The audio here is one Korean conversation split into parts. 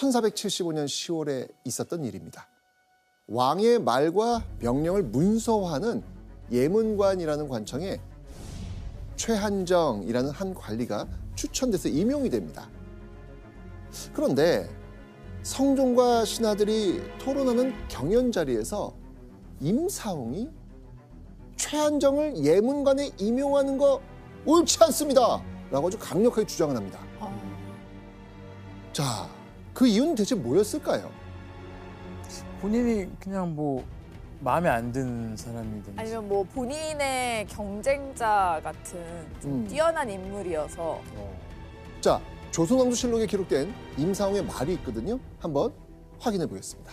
1475년 10월에 있었던 일입니다. 왕의 말과 명령을 문서화하는 예문관이라는 관청에 최한정이라는 한 관리가 추천돼서 임용이 됩니다. 그런데 성종과 신하들이 토론하는 경연 자리에서 임사홍이 최한정을 예문관에 임용하는 거 옳지 않습니다 라고 아주 강력하게 주장을 합니다. 자, 그 이유는 대체 뭐였을까요? 본인이 그냥 뭐 마음에 안 드는 사람이든지 아니면 뭐 본인의 경쟁자 같은 좀 뛰어난 인물이어서. 자, 조선왕조실록에 기록된 임사홍의 말이 있거든요. 한번 확인해 보겠습니다.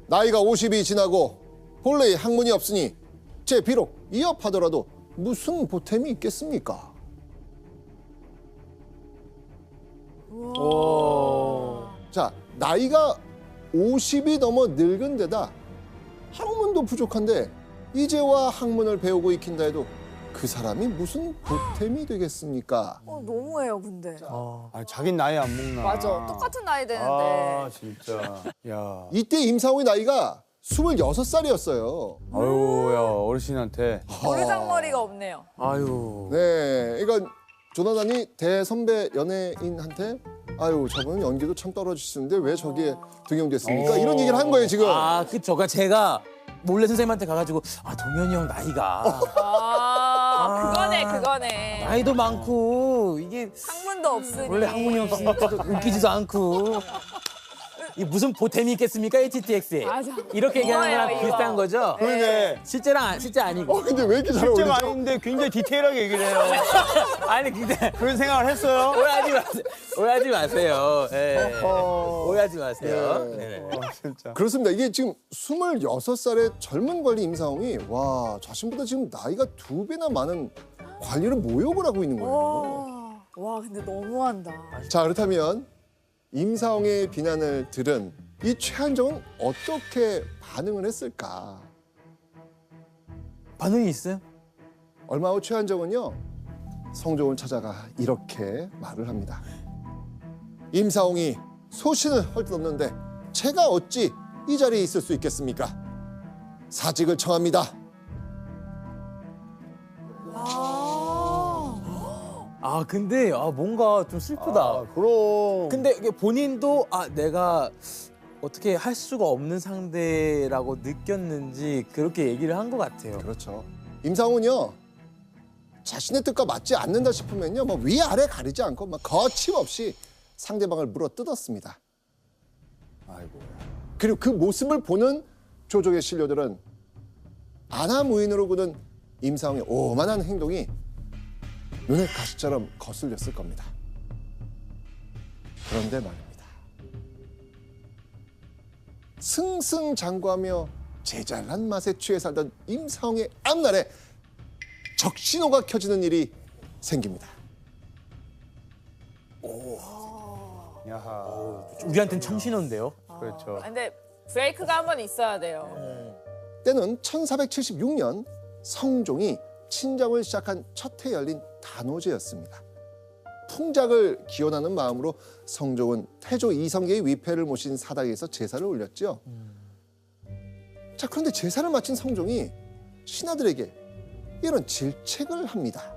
나이가 50이 지나고 본래의 학문이 없으니 제 비록 이업하더라도 무슨 보탬이 있겠습니까? 자, 나이가 50이 넘어 늙은 데다 학문도 부족한데 이제와 학문을 배우고 익힌다 해도 그 사람이 무슨 보탬이 되겠습니까? 너무해요, 근데. 자긴 나이 안 먹나. 맞아, 똑같은 나이 되는데. 아, 진짜. 야. 이때 임사홍의 나이가 26살이었어요. 아유, 야, 어르신한테. 버르장머리가 없네요. 아유 네, 이건 조나단이 대선배 연예인한테 아유, 저분은 연기도 참 떨어지시는데 왜 저기에 등용됐습니까? 이런 얘기를 한 거예요, 지금. 아 그쵸. 그러니까 제가 몰래 선생님한테 가가지고 동현이 형 나이가 그거네. 나이도 많고 이게 학문도 없으니. 원래 학문이 없으니까 웃기지도 않고 이게 무슨 보탬이 있겠습니까 HTX에 맞아. 이렇게 얘기하는 거랑 이거예요, 비슷한 이거. 거죠? 그러네. 실제 아니고. 근데 왜 이렇게 잘 실제가 어울리죠? 아닌데 굉장히 디테일하게 얘기를 해요. 아니 근데 그런 생각을 했어요? 오해하지 마세요. 예. 오해하지 마세요. 네. 네네. 진짜. 그렇습니다. 이게 지금 26살의 젊은 관리 임사홍이 와, 자신보다 지금 나이가 2배나 많은 관리를 모욕을 하고 있는 거예요. 와, 근데 너무한다. 자, 그렇다면 임사홍의 비난을 들은 이 최한정은 어떻게 반응을 했을까? 반응이 있어요? 얼마 후 최한정은요, 성종을 찾아가 이렇게 말을 합니다. 임사홍이 소신을 헐뜯었는데 제가 어찌 이 자리에 있을 수 있겠습니까? 사직을 청합니다. 근데 뭔가 좀 슬프다. 그럼. 근데 이게 본인도 내가 어떻게 할 수가 없는 상대라고 느꼈는지 그렇게 얘기를 한 것 같아요. 그렇죠. 임사홍은요, 자신의 뜻과 맞지 않는다 싶으면요, 뭐 위아래 가리지 않고 막 거침없이 상대방을 물어 뜯었습니다. 아이고. 그리고 그 모습을 보는 조정의 신료들은 안하무인으로 굳은 임사홍의 오만한 행동이 눈의 가시처럼 거슬렸을 겁니다. 그런데 말입니다. 승승장구하며 제잘난 맛에 취해 살던 임사홍의 앞날에 적신호가 켜지는 일이 생깁니다. 야하. 우리한테는 청신호인데요. 그렇죠. 근데 브레이크가 한 번 있어야 돼요. 때는 1476년 성종이 친정을 시작한 첫 해 열린 단오제였습니다. 풍작을 기원하는 마음으로 성종은 태조 이성계의 위패를 모신 사당에서 제사를 올렸죠. 자, 그런데 제사를 마친 성종이 신하들에게 이런 질책을 합니다.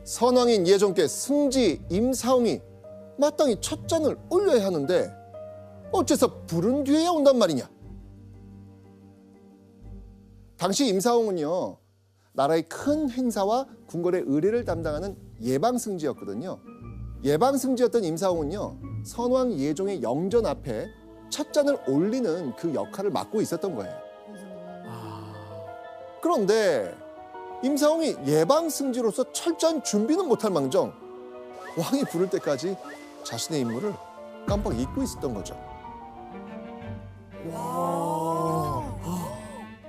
선왕인 예종께 승지 임사홍이 마땅히 첫 잔을 올려야 하는데 어째서 부른 뒤에야 온단 말이냐. 당시 임사홍은요, 나라의 큰 행사와 궁궐의 의례를 담당하는 예방승지였거든요. 예방승지였던 임사홍은요, 선왕 예종의 영전 앞에 첫 잔을 올리는 그 역할을 맡고 있었던 거예요. 그런데 임사홍이 예방승지로서 철저한 준비는 못할 망정 왕이 부를 때까지 자신의 임무를 깜빡 잊고 있었던 거죠.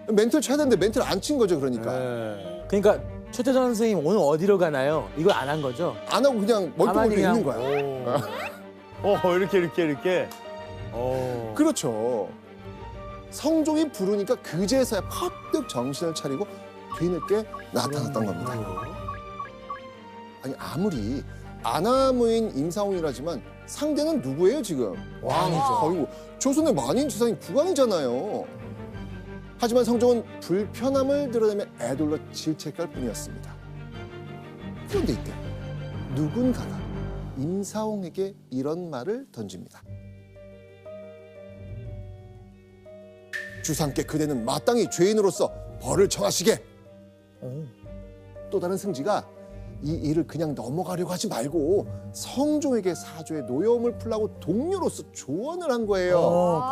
멘트를 쳐야 되는데 멘트를 안 친 거죠, 그러니까. 네. 그러니까 최태전 선생님 오늘 어디로 가나요? 이걸 안 한 거죠? 안 하고 그냥 멀뚱멀뚱 가만히 그냥- 있는 거야. 이렇게. 그렇죠. 성종이 부르니까 그제서야 퍼뜩 정신을 차리고 뒤늦게 나타났던 겁니다. 아니, 아무리 아나무인 임사홍이라지만 상대는 누구예요 지금? 왕이죠. 거의 뭐 조선의 만인 주상인 국왕이잖아요. 하지만 성종은 불편함을 드러내며 애둘러 질책할 뿐이었습니다. 그런데 이때 누군가가 임사홍에게 이런 말을 던집니다. 주상께 그대는 마땅히 죄인으로서 벌을 청하시게. 또 다른 승지가 이 일을 그냥 넘어가려고 하지 말고 성종에게 사조의 노여움을 풀라고 동료로서 조언을 한 거예요.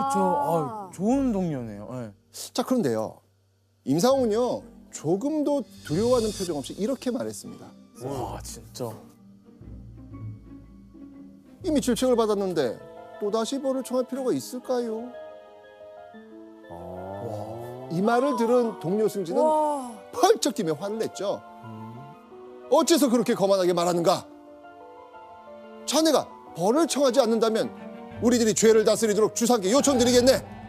그쵸. 좋은 동료네요. 네. 자, 그런데요. 임사홍은요. 조금도 두려워하는 표정 없이 이렇게 말했습니다. 와, 진짜. 이미 질책을 받았는데 또다시 벌을 청할 필요가 있을까요? 이 말을 들은 동료 승지는 와. 펄쩍 뛰며 화를 냈죠. 어째서 그렇게 거만하게 말하는가? 자네가 벌을 청하지 않는다면 우리들이 죄를 다스리도록 주상께 요청드리겠네.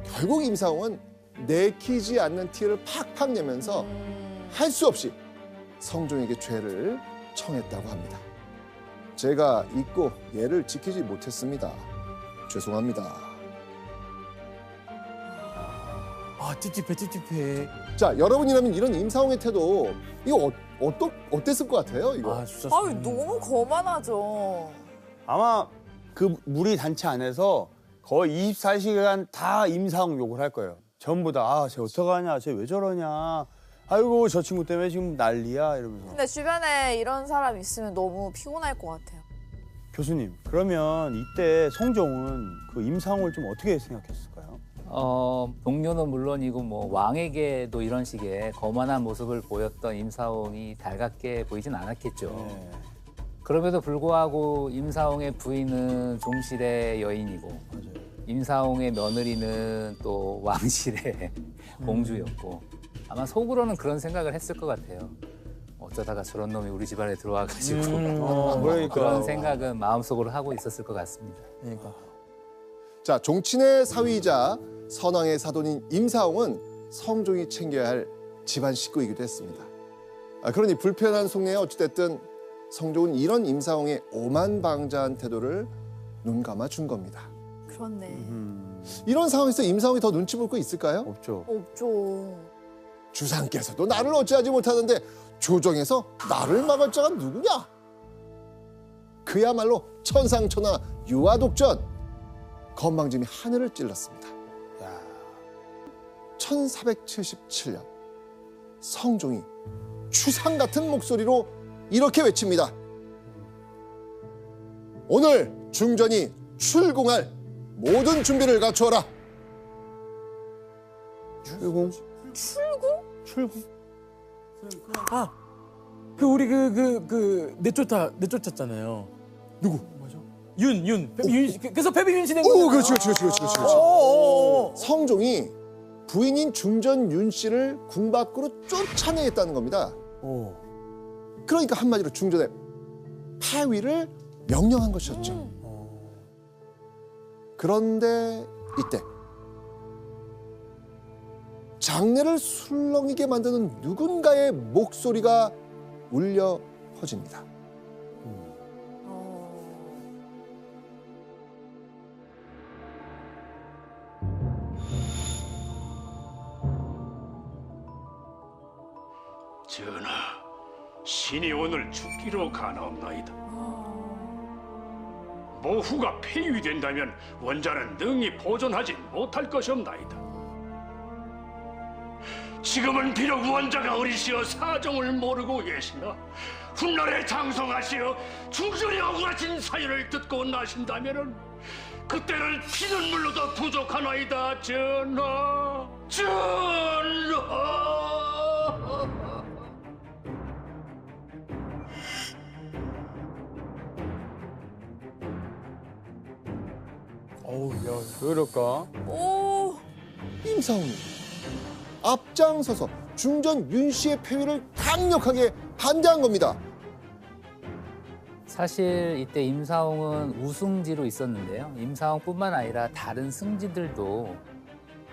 결국 임사홍은 내키지 않는 티를 팍팍 내면서 할 수 없이 성종에게 죄를 청했다고 합니다. 제가 잊고 예를 지키지 못했습니다. 죄송합니다. 찝찝해. 자, 여러분이라면 이런 임사홍의 태도 이거 어땠을 것 같아요? 이거. 진짜. 아유, 너무 거만하죠. 아마 그 무리 단체 안에서 거의 24시간 다 임사홍 욕을 할 거예요. 전부 다 쟤 어떡하냐, 쟤 왜 저러냐, 아이고 저 친구 때문에 지금 난리야 이러면서. 근데 주변에 이런 사람 있으면 너무 피곤할 것 같아요. 교수님, 그러면 이때 성종은 그 임사홍을 좀 어떻게 생각했을까요? 동료는 물론이고 뭐 왕에게도 이런 식의 거만한 모습을 보였던 임사홍이 달갑게 보이진 않았겠죠. 네. 그럼에도 불구하고 임사홍의 부인은 종실의 여인이고 맞아요. 임사홍의 며느리는 또 왕실의 공주였고 아마 속으로는 그런 생각을 했을 것 같아요. 어쩌다가 저런 놈이 우리 집안에 들어와가지고 그러니까. 그런 생각은 마음속으로 하고 있었을 것 같습니다. 그러니까. 자, 종친의 사위이자 선왕의 사돈인 임사홍은 성종이 챙겨야 할 집안 식구이기도 했습니다. 그러니 불편한 속내에 어찌됐든 성종은 이런 임사홍의 오만방자한 태도를 눈감아 준 겁니다. 그렇네. 이런 상황에서 임사홍이 더 눈치 볼 거 있을까요? 없죠. 없죠. 주상께서도 나를 어찌하지 못하는데 조정에서 나를 막을 자가 누구냐? 그야말로 천상천하 유아독전. 건방짐이 하늘을 찔렀습니다. 1477년 성종이 추상 같은 목소리로 이렇게 외칩니다. 오늘 중전이 출궁할 모든 준비를 갖추어라. 출궁? 출구? 우리 내쫓았잖아요. 누구? 윤. 그래서 패비윤 씨된 오, 거잖아요. 그렇지. 성종이 부인인 중전 윤 씨를 궁 밖으로 쫓아내겠다는 겁니다. 그러니까 한마디로 중전의 파위를 명령한 것이었죠. 그런데 이때 장례를 술렁이게 만드는 누군가의 목소리가 울려 퍼집니다. 전하, 신이 오늘 죽기로 가나옵나이다. 모후가 폐위된다면 원자는 능히 보존하지 못할 것이옵나이다. 지금은 비록 원자가 어리시어 사정을 모르고 계시나 훗날에 장성하시어 중전이 억울하신 사연을 듣고 나신다면 그때는 피눈물로도 부족하나이다. 전하. 어우, 야, 왜 그럴까? 오. 임사홍이 앞장서서 중전 윤 씨의 폐위를 강력하게 반대한 겁니다. 사실 이때 임사홍은 우승지로 있었는데요. 임사홍뿐만 아니라 다른 승지들도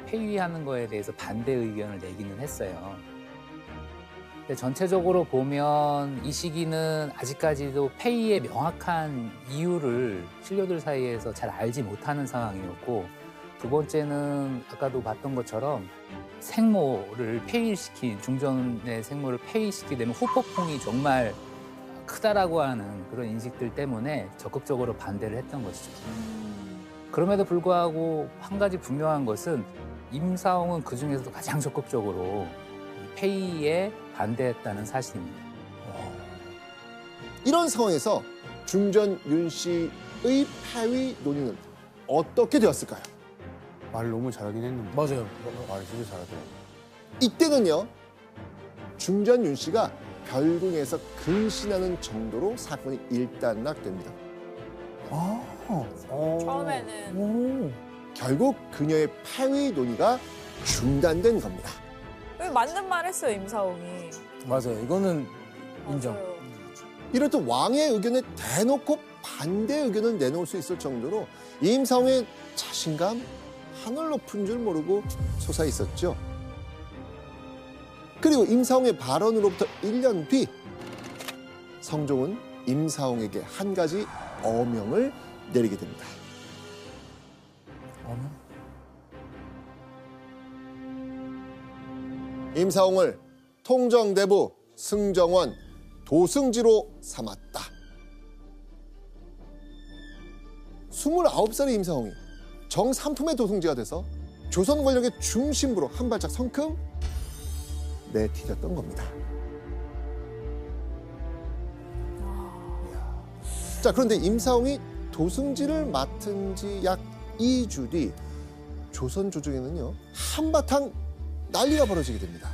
폐위하는 거에 대해서 반대 의견을 내기는 했어요. 근데 전체적으로 보면 이 시기는 아직까지도 폐위의 명확한 이유를 신료들 사이에서 잘 알지 못하는 상황이었고, 두 번째는 아까도 봤던 것처럼 생모를 폐위시킨, 중전의 생모를 폐위시키게 되면 후폭풍이 정말 크다라고 하는 그런 인식들 때문에 적극적으로 반대를 했던 것이죠. 그럼에도 불구하고 한 가지 분명한 것은 임사홍은 그 중에서도 가장 적극적으로 폐위에 반대했다는 사실입니다. 이런 상황에서 중전 윤 씨의 폐위 논의는 어떻게 되었을까요? 말 너무 잘하긴 했는데. 맞아요. 말 진짜 잘하더라고. 이때는요, 중전 윤 씨가 별궁에서 근신하는 정도로 사건이 일단락됩니다. 처음에는 결국 그녀의 폐위 논의가 중단된 겁니다. 왜 맞는 말 했어요, 임사홍이. 맞아요. 이거는 인정. 맞아요. 이렇듯 왕의 의견에 대놓고 반대 의견을 내놓을 수 있을 정도로 임사홍의 자신감 하늘 높은 줄 모르고 솟아 있었죠. 그리고 임사홍의 발언으로부터 1년 뒤 성종은 임사홍에게 한 가지 어명을 내리게 됩니다. 어머? 임사홍을 통정대부 승정원 도승지로 삼았다. 29살의 임사홍이 정삼품의 도승지가 돼서 조선 권력의 중심부로 한 발짝 성큼 내디뎠던 겁니다. 자, 그런데 임사홍이 도승지를 맡은 지 약 2주 뒤 조선 조정에는요, 한바탕 난리가 벌어지게 됩니다.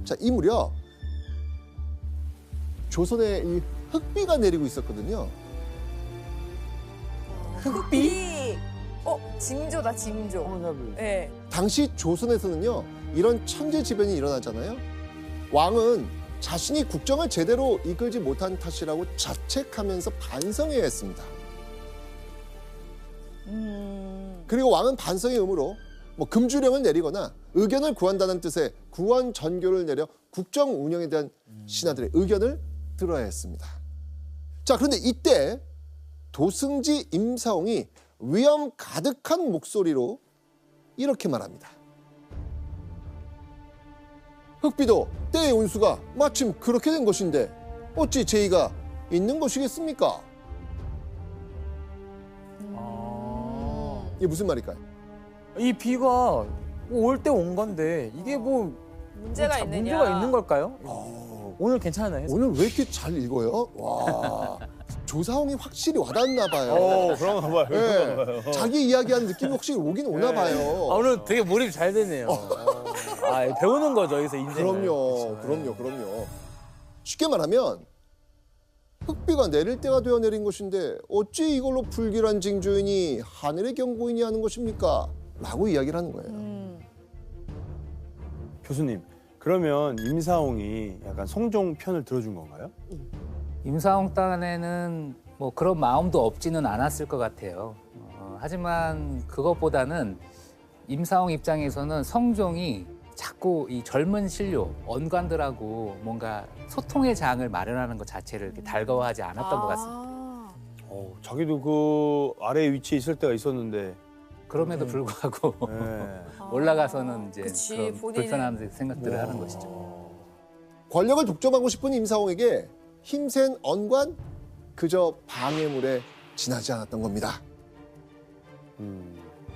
자, 이 무렵 조선에 이 흑비가 내리고 있었거든요. 흑비. 징조다, 징조. 네. 당시 조선에서는요, 이런 천재지변이 일어나잖아요. 왕은 자신이 국정을 제대로 이끌지 못한 탓이라고 자책하면서 반성해야 했습니다. 그리고 왕은 반성의 의무로 뭐 금주령을 내리거나 의견을 구한다는 뜻의 구원 전교를 내려 국정 운영에 대한 신하들의 의견을 들어야 했습니다. 자, 그런데 이때 도승지 임사홍이 위험 가득한 목소리로 이렇게 말합니다. 흑비도 때의 운수가 마침 그렇게 된 것인데 어찌 제의가 있는 것이겠습니까? 이게 무슨 말일까요? 이 비가 올 때 온 건데 이게 뭐 문제가 있느냐. 문제가 있는 걸까요? 오늘 괜찮아요? 오늘 왜 이렇게 잘 읽어요? 와, 조사홍이 확실히 와닿나 봐요. 그런가 봐요. 네, 자기 이야기하는 느낌이 확실히 오긴 오나 봐요. 오늘 되게 몰입 잘 되네요. 배우는 거죠, 여기서 인생을. 그럼요. 쉽게 말하면 흑비가 내릴 때가 되어 내린 것인데 어찌 이걸로 불길한 징조이니 하늘의 경고이니 하는 것입니까? 라고 이야기를 하는 거예요. 교수님, 그러면 임사홍이 약간 성종 편을 들어준 건가요? 임사홍 딴에는 뭐 그런 마음도 없지는 않았을 것 같아요. 하지만 그것보다는 임사홍 입장에서는 성종이 자꾸 이 젊은 신료, 언관들하고 뭔가 소통의 장을 마련하는 것 자체를 이렇게 달가워하지 않았던 것 같습니다. 자기도 그 아래에 위치에 있을 때가 있었는데. 그럼에도 불구하고 네. 올라가서는 이제 그치, 그런 본인은- 불편한 생각들을 하는 것이죠. 권력을 독점하고 싶은 임사홍에게 힘센 언관 그저 방해물에 지나지 않았던 겁니다.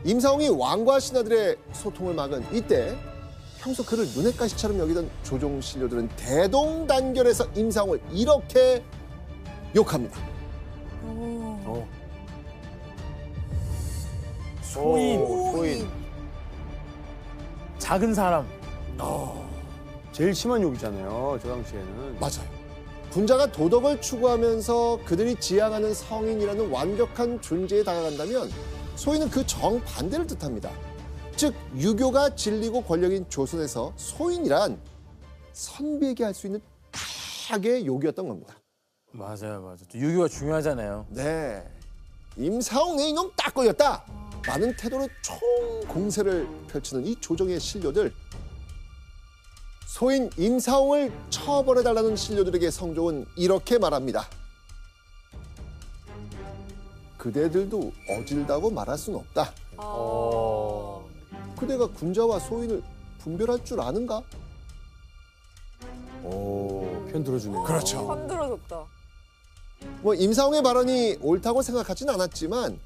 임사홍이 왕과 신하들의 소통을 막은 이때 평소 그를 눈엣 가시처럼 여기던 조종 신료들은 대동단결해서 임사홍을 이렇게 욕합니다. 소인. 작은 사람. 제일 심한 욕이잖아요, 저 당시에는. 맞아요. 군자가 도덕을 추구하면서 그들이 지향하는 성인이라는 완벽한 존재에 다가간다면 소인은 그 정반대를 뜻합니다. 즉 유교가 진리고 권력인 조선에서 소인이란 선비에게 할 수 있는 최악의 욕이었던 겁니다. 맞아요. 유교가 중요하잖아요. 네, 임사홍 내 이놈 딱 걸렸다! 라는 태도로 총 공세를 펼치는 이 조정의 신료들, 소인 임사홍을 처벌해달라는 신료들에게 성종은 이렇게 말합니다. 그대들도 어질다고 말할 순 없다. 그대가 군자와 소인을 분별할 줄 아는가? 편 들어주네요. 그렇죠. 흔들어줬다. 뭐 임사홍의 발언이 옳다고 생각하진 않았지만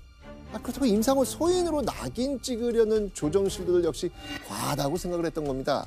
그렇다고 임사홍을 소인으로 낙인 찍으려는 조정실들 역시 과하다고 생각을 했던 겁니다.